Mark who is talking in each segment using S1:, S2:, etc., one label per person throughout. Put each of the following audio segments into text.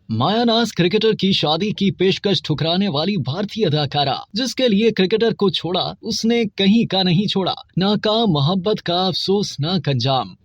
S1: मायानाज cricketer की शादी की पेशकश ठुकराने वाली भारतीय अदाकारा, जिसके लिए क्रिकेटर को छोड़ा उसने कहीं का नहीं छोड़ा। नाकाम मोहब्बत का अफसोसनाक अंजाम।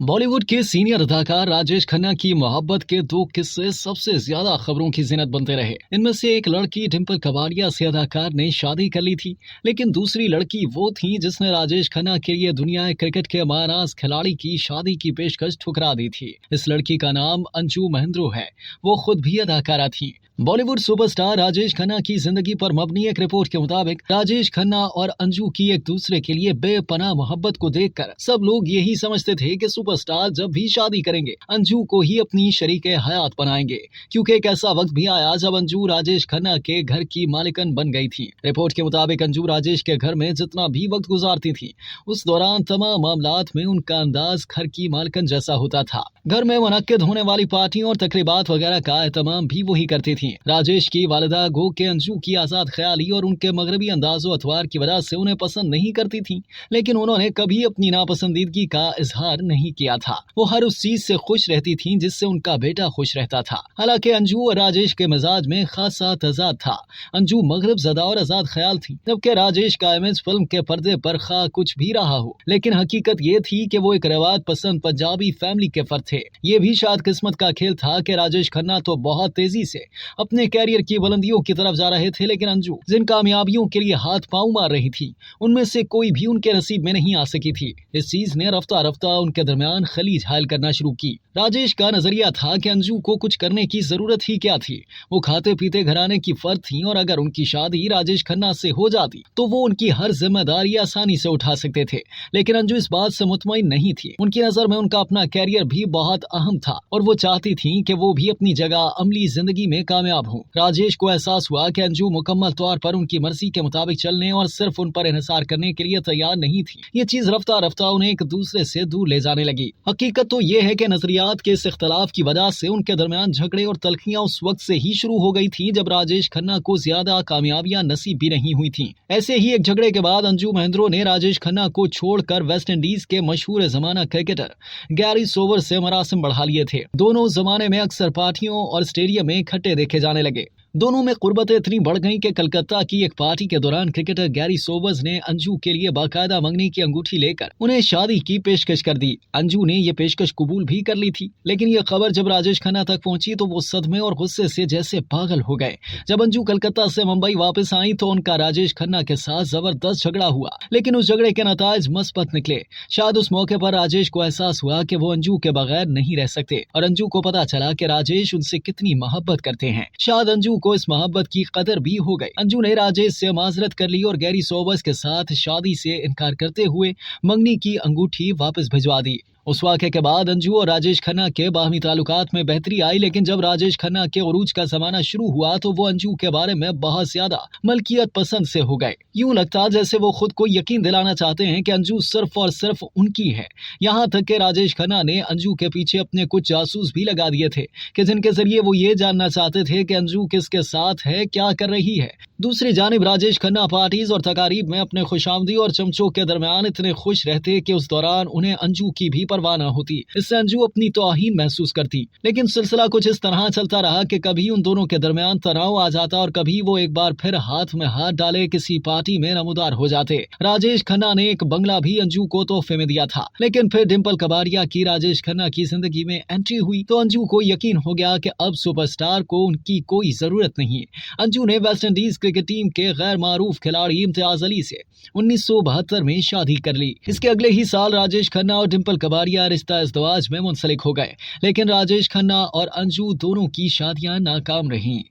S1: बॉलीवुड के सीनियर अदाकार राजेश खन्ना की मोहब्बत के दो किस्से सबसे ज्यादा खबरों की जिनत बनते रहे। इनमें से एक लड़की डिंपल कबाड़िया से अदाकार ने शादी कर ली थी, लेकिन दूसरी लड़की वो थी जिसने राजेश खन्ना के लिए दुनिया क्रिकेट के मायानाज खिलाड़ी की शादी की पेशकश ठुकरा दी थी। इस लड़की का नाम अंजू महेंद्रो है। वो खुद भी अदाकारा थी। बॉलीवुड सुपरस्टार राजेश खन्ना की जिंदगी पर मबनी एक रिपोर्ट के मुताबिक राजेश खन्ना और अंजू की एक दूसरे के लिए बेपनाह मोहब्बत को देखकर सब लोग यही समझते थे कि सुपरस्टार जब भी शादी करेंगे अंजू को ही अपनी शरीके हयात बनाएंगे, क्योंकि एक ऐसा वक्त भी आया जब अंजू राजेश खन्ना के घर की मालिकन बन गई थी। रिपोर्ट के मुताबिक अंजू राजेश के घर में जितना भी वक्त गुजारती थी, उस दौरान तमाम मामलात में उनका अंदाज घर की मालिकन जैसा होता था। घर में मुनक्किद होने वाली पार्टियों और तकरीबात वगैरह का एहतमाम भी वही करती थी। राजेश की वालिदा गो के अंजू की आजाद ख्याली और उनके मगरबी अंदाजो अतवार की वजह से उन्हें पसंद नहीं करती थी, लेकिन उन्होंने कभी अपनी नापसंदीदगी का इजहार नहीं किया था। वो हर उस चीज से खुश रहती थी जिससे उनका बेटा खुश रहता था। हालांकि अंजू और राजेश के मिजाज में खासा तजाद था। अंजू मगरब ज़दा और आजाद ख्याल थी, जबकि राजेश का इमेज फिल्म के पर्दे पर खा कुछ भी रहा हो, लेकिन हकीकत ये थी कि वो एक रिवाज पसंद पंजाबी फैमिली के फर्द थे। ये भी शायद किस्मत का खेल था कि राजेश खन्ना तो बहुत तेजी से अपने कैरियर की बुलंदियों की तरफ जा रहे थे, लेकिन अंजू जिन कामयाबियों के लिए हाथ पांव मार रही थी उनमें से कोई भी उनके नसीब में नहीं आ सकी थी। इस चीज ने रफ्ता रफ्ता उनके दरमियान खलीज हायल करना शुरू की। राजेश का नजरिया था कि अंजू को कुछ करने की जरूरत ही क्या थी। वो खाते पीते घराने की फर्द थी और अगर उनकी शादी राजेश खन्ना से हो जाती तो वो उनकी हर जिम्मेदारी आसानी से उठा सकते थे, लेकिन अंजू इस बात से मुतमईन नहीं थी। उनकी नजर में उनका अपना कैरियर भी बहुत अहम था और वो चाहती थी कि वो भी अपनी जगह अमली जिंदगी में कामयाब हो। राजेश को एहसास हुआ कि अंजू मुकम्मल तौर पर उनकी मर्जी के मुताबिक चलने और सिर्फ उन पर इन्हिसार करने के लिए तैयार नहीं थी। ये चीज रफ्ता रफ्ता उन्हें एक दूसरे से दूर ले जाने लगी। हकीकत तो ये है कि नजरियात के इस इख्तलाफ की वजह से उनके दरमियान झगड़े और तलखियां उस वक्त से ही शुरू हो गई थी जब राजेश खन्ना को ज्यादा कामयाबियां नसीब भी नहीं हुई थी। ऐसे ही एक झगड़े के बाद अंजू महेंद्रो ने राजेश खन्ना को छोड़कर वेस्ट इंडीज के मशहूर जमाना क्रिकेटर गैरी सोबर से मरासिम बढ़ा लिए थे। दोनों जमाने में अक्सर पार्टियों और स्टेडियम में इकट्ठे देखे जाने लगे। दोनों में कुर्बतें इतनी बढ़ गईं कि कलकत्ता की एक पार्टी के दौरान क्रिकेटर गैरी सोबर्स ने अंजू के लिए बाकायदा मंगनी की अंगूठी लेकर उन्हें शादी की पेशकश कर दी। अंजू ने ये पेशकश कबूल भी कर ली थी, लेकिन ये खबर जब राजेश खन्ना तक पहुंची तो वो सदमे और गुस्से से जैसे पागल हो गए। जब अंजू कलकत्ता से मुंबई वापस आई तो उनका राजेश खन्ना के साथ जबरदस्त झगड़ा हुआ, लेकिन उस झगड़े के नताज मस्बत निकले। शायद उस मौके पर राजेश को एहसास हुआ कि वो अंजू के बगैर नहीं रह सकते और अंजू को पता चला कि राजेश उनसे कितनी मोहब्बत करते हैं। शायद अंजू को इस मोहब्बत की कदर भी हो गई। अंजू ने राजेश से माजरत कर ली और गैरी सोबर्स के साथ शादी से इनकार करते हुए मंगनी की अंगूठी वापस भिजवा दी। उस वाक़े के बाद अंजू और राजेश खन्ना के बाहमी ताल्लुकात में बेहतरी आई, लेकिन जब राजेश खन्ना के उरूज का जमाना शुरू हुआ तो वो अंजू के बारे में बहुत ज्यादा मलकियत पसंद से हो गए। यूं लगता जैसे वो खुद को यकीन दिलाना चाहते हैं कि अंजू सिर्फ और सिर्फ उनकी है। यहाँ तक कि राजेश खन्ना ने अंजू के पीछे अपने कुछ जासूस भी लगा दिए थे कि जिनके जरिए वो ये जानना चाहते थे कि अंजू किसके साथ है, क्या कर रही है। दूसरी जानिब राजेश खन्ना पार्टीज और तकारीब में अपने खुशामदी और चमचों के दरमियान इतने खुश रहते कि उस दौरान उन्हें अंजू की भी परवाह न होती। इससे अंजू अपनी तौहीन महसूस करती। लेकिन सिलसिला कुछ इस तरह चलता रहा कि कभी उन दोनों के दरमियान तनाव आ जाता और कभी वो एक बार फिर हाथ में हाथ डाले किसी पार्टी में नमूदार हो जाते। राजेश खन्ना ने एक बंगला भी अंजू को तोहफे में दिया था, लेकिन फिर डिंपल कबाड़िया की राजेश खन्ना की जिंदगी में एंट्री हुई तो अंजू को यकीन हो गया कि अब सुपरस्टार को उनकी कोई जरूरत नहीं। अंजू ने वेस्ट इंडीज क्रिकेट टीम के गैर मारूफ खिलाड़ी इम्तियाज अली से 1972 में शादी कर ली। इसके अगले ही साल राजेश खन्ना और डिंपल कबाड़िया रिश्ता इज़्दवाज में मुंसलिक हो गए, लेकिन राजेश खन्ना और अंजू दोनों की शादियां नाकाम रहीं।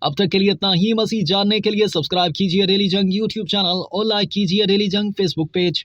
S1: अब तक के लिए इतना ही। मज़ीद जानने के लिए सब्सक्राइब कीजिए डेली जंग यूट्यूब चैनल और लाइक कीजिए डेली जंग फेसबुक पेज।